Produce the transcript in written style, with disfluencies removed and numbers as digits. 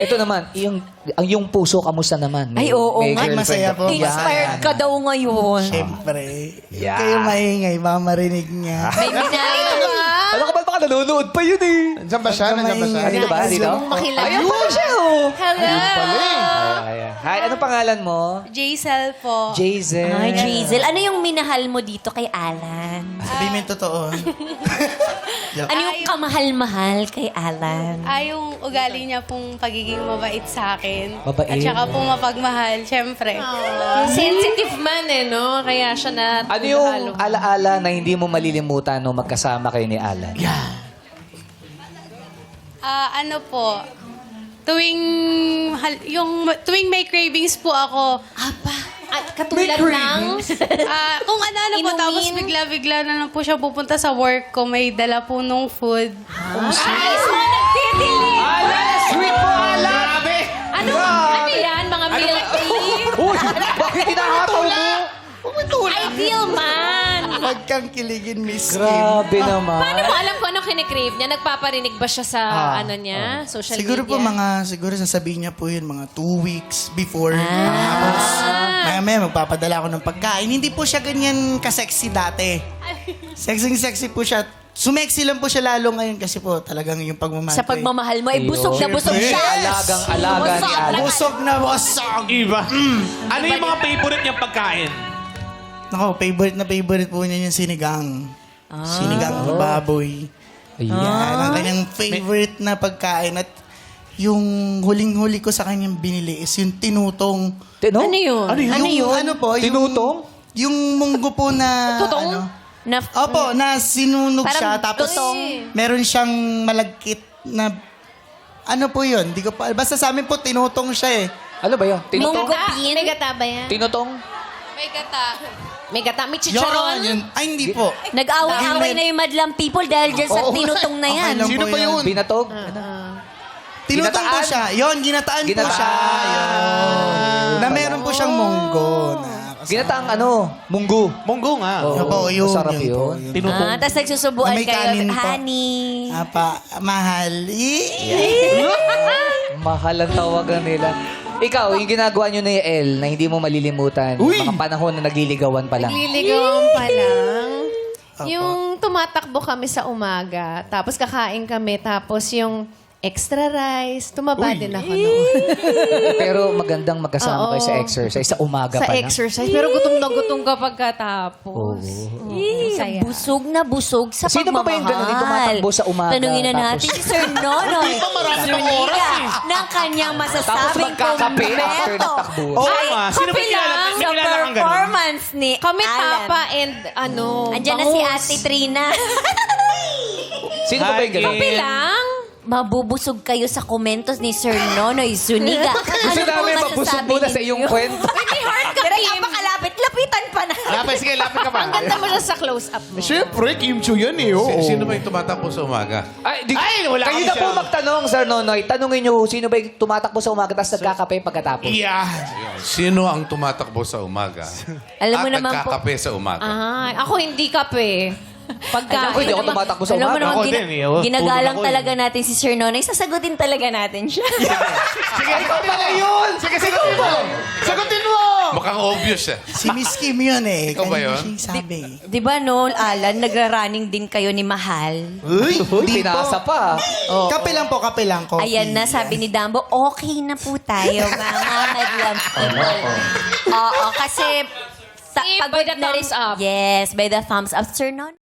Ito naman, yung puso, kamusta naman? Ay, oo may nga. girlfriend Masaya ka- po. Inspired ka daw ngayon. Siyempre. Yeah. Kayo maingay, baka marinig niya. May minali ka ba? Alam ko ba baka nanonood pa yun eh? Nandiyan ba siya? Nandiyan ba siya? Dito ba? Dito? Makilala. Ayun pa siya oh. Hello! Hi, anong pangalan mo? Jaisel po. Jazel. Ay, Jazel. Ano yung minahal mo dito kay Alan? Sabihin mo yung totoo. Ano yung kamahal-mahal kay Alan? Yung ugali niya pong pagiging mabait sa akin. Mabait? At saka po mapagmahal, syempre. Sensitive man eh, no? Kaya siya na... Ano yung alaala na hindi mo malilimutan nung magkasama kayo ni Alan? Ano po, tuwing may cravings po ako, At katulad ng... kung ano-ano po, Inumin. tapos bigla-bigla na lang po siya pupunta sa work ko, may dala po nung food. Ay, so nagtitilig! Alan! Sweet mo, Alan! Ano yan? Mga milk tea? Uy! Bakit hinahataw mo? Ideal man! Huwag kang kiligin, Miss Kim. Grabe naman. Paano mo alam kung anong kinikrave niya? Nagpaparinig ba siya sa ano niya? Social Siguro media? po siguro sasabihin niya po yun mga 2 weeks before. Tapos, maya magpapadala ako ng pagkain. Hindi po siya ganyan ka-sexy dati. Sexy po siya. Sumexy lang po siya lalo ngayon kasi po talagang yung pagmamahal Sa ko eh. pagmamahal mo, ay busog na busog Yes! siya. Alagang-alaga ni Alan. Busog na busog! Iba. Ano yung mga favorite niyang pagkain? Nako, favorite po niya yung sinigang. Sinigang na baboy. Ayan. Yan, ang kanyang favorite na pagkain. At yung huling-huli ko sa kanyang binili is yung tinutong. Tino? Ano yun? Yung ano po? Tinutong? Yung munggo po na... Tutong? Ano, Opo, na sinunog Parang siya. Tapos tutong. meron siyang malagkit na... Ano po yun? Di ko pa... Basta sa amin po, tinutong siya eh. Ano ba yun? Tinutong? Munggo bean. May gata ba yan? Tinutong? May gata. May gata? May chicharon? Yun. Ay, hindi po. Nag-away-away na yung madlang people dahil dyan sa Oo. tinutong na yan. Okay lang Sino po ba yun? Binatog? Tinutong po Ginataan? siya. Yun, ginataan po Ginataan. siya. Yun. Na meron po siyang munggo. Na, Ginataang munggo. Munggo nga. Oo. Opo, yun. Masarap yun po, yun. yun. Tapos nagsusubuan May kayo. kanin po. Honey. Mahal. Mahal ang tawagan nila. Ikaw, yung ginagawa nyo ni El na hindi mo malilimutan, mga panahon na nagliligawan pa lang. Liligawan pa lang. Yung tumatakbo kami sa umaga, tapos kakain kami, tapos yung extra rice, tumaba din ako noon. Pero magandang magkasama kayo sa exercise, sa umaga Sa pa lang. exercise. Pero gutom na gutom ka pagkatapos. Saya. Busog na busog sa Sino ba ba yung ganun, yung tumatakbo sa umaga, Tanungin na tapos- natin si Sir Nonoy. Zuniga ng kanyang Tapos masasabing magkakape after kumpleto. nagtakbo. Oo nga. Sino ba kape lang kilala? May Sa kilala kang ganun? performance ni Kami Alan. tapa and Andiyan na si bangus. Ate Trina. Sino ba ba yung ganun? Kape lang? Mabubusog kayo sa komentos ni Sir Nonoy Zuniga. Gusto namin mabusog muna sa iyong kwento. May heart ka, Pero Kim. napakalapit. Lapitan pa na. Lapit, sige, lapit ka pa. Ang ganda mo siya sa close-up mo. Siyempre, Kim Chu yan eh. Oo. Sino ba yung tumatakbo sa umaga? Wala kayo kami na po siya. magtanong, Sir Nonoy. Tanungin nyo, sino ba yung tumatakbo sa umaga tapos nagkakape pagkatapos? Yeah. Sino ang tumatakbo sa umaga? Alam mo at naman po. nagkakape sa umaga? Ay, ako hindi kape. Pagka, Ako, hindi ako tumatakbo sa Alam mo umaga. naman, Ako din, eh. Tulog ginagalang ako, eh. talaga natin si Sir Nonoy. Sasagutin talaga natin siya. Sige, ikaw pala yun. Sige, sagutin mo. Sagutin mo. Mukhang obvious eh. Si Miss Kim yun eh. Ikaw ba Kanina yun? siya sabi. Di ba no, Alan, nagra-running din kayo ni Mahal? Uy, Uy, di po. pinasa pa. Kape lang po, kape lang. Coffee. Ayan na, sabi ni Dambo, okay na po tayo, mga madlang people. Oo, kasi See, by the thumbs up. Yes, by the thumbs up. Sir Non?